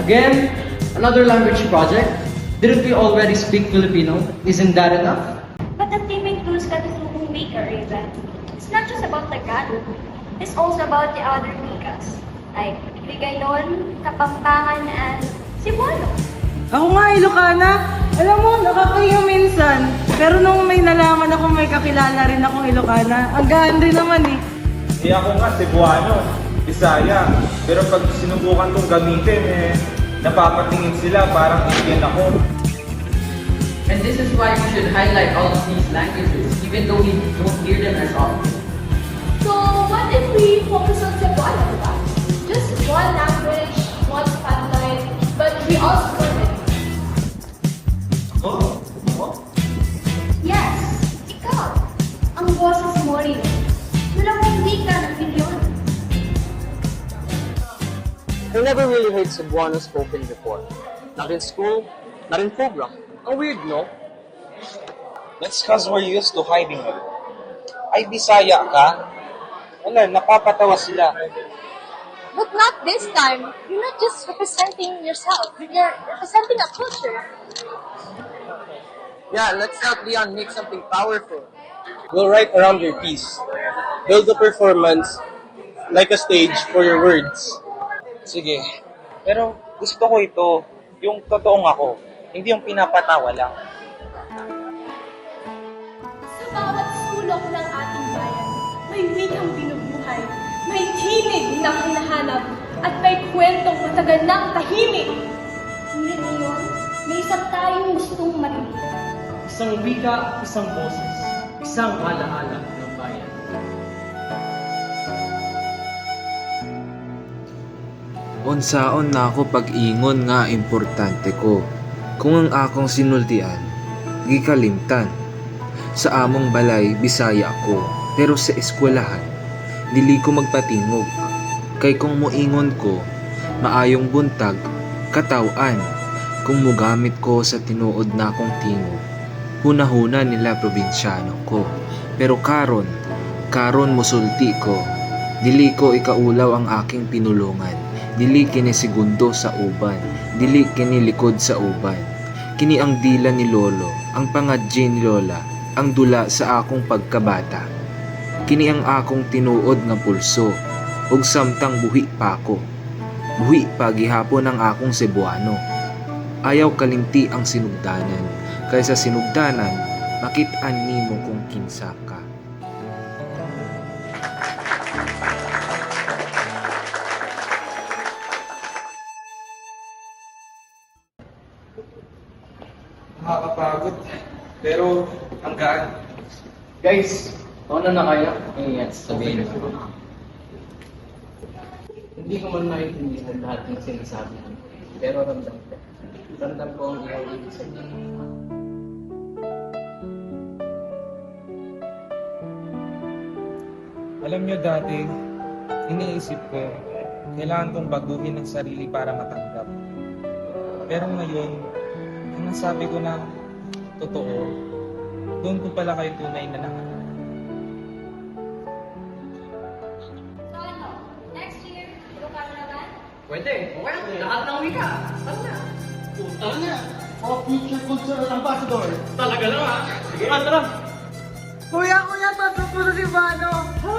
Again, another language project. Didn't we already speak Filipino? Isn't that enough? But the team includes Katipuong Wika, Raven. It's not just about Tagalog. It's also about the other Wikas, like Ligayon, Kapampangan, and Cebuano. Ako nga, Ilocana. Alam mo, nakakahiya minsan. Pero nung may nalaman ako may kakilala rin akong Ilocana, ang gaan rin naman eh. Di ako nga Cebuano, Bisaya. Pero pag sinubukan kong gamitin, napapatingin sila parang Indian ako. And this is why we should highlight all of these languages, even though we don't hear them as often. So, what if we focus on Cebuano, diba? Just one language, one spotlight, but we all support it. Yes, ikaw. Ang boses mo rin. Dalawang wika ng milyon. I never really heard Cebuano spoken before. Not in school, not in program. Ang weird, no? That's cause we're used to hiding it. Ay, Bisaya ka? Wala, napapatawa sila. But not this time. You're not just representing yourself. You're representing a culture. Yeah, let's help Leon make something powerful. We'll write around your piece. Build the performance like a stage for your words. Sige. Pero gusto ko ito, yung totoong ako. Hindi yung pinapatawa lang. Sa bawat sulok ng ating bayan, may wikang binubuhay, may tinig na hinahanap, at may kwentong matagal ng tahimik. Ngunit ngayon, may isang tayong gustong marinig. Isang wika, isang boses, isang alaala ng bayan. Unsaon na ako pag-ingon nga importante ko. Kung ang akong sinultian, gikalimtan. Sa among balay, Bisaya ako, pero sa eskwelahan, dili ko magpatingog. Kay kung moingon ko, maayong buntag, katawan, kung mugamit ko sa tinuod na akong tingog. Hunahuna nila probinsyano ko, pero karon musulti ko. Dili ko ikaulaw ang aking pinulungan. Dili kini segundo sa uban, dili kini likod sa uban. Kini ang dila ni Lolo, ang pangadje ni Lola, ang dula sa akong pagkabata. Kini ang akong tinuod nga pulso, ug samtang buhi pa ako. Buhi pa gihapon ang akong Cebuano. Ayaw kalimti ang sinugdanan, kaysa sinugdanan, makit-an nimo kung kinsa ka. Nakakapagod. Pero ang gaan. Guys, paano na kayo? Ayan, sabihin ko. Hindi ko man maintindihan lahat ng sinasabi ko. Pero ramdam ko. Ramdam ko ang iyong ibig sabihin. Alam nyo dati, iniisip ko, kailangan kong baguhin ang sarili para matanggap. Pero ngayon, kung nasabi ko na totoo, doon ko pala kayo tunay na nahanap. So ano, next year, Ilocano naman? Pwede, okay lang. Lahat ng wika. Tara na. Tara na! O future cultural ambassador! Talaga lang ha. Sige, tara. Kuya, tatapos na si Bano. Ha?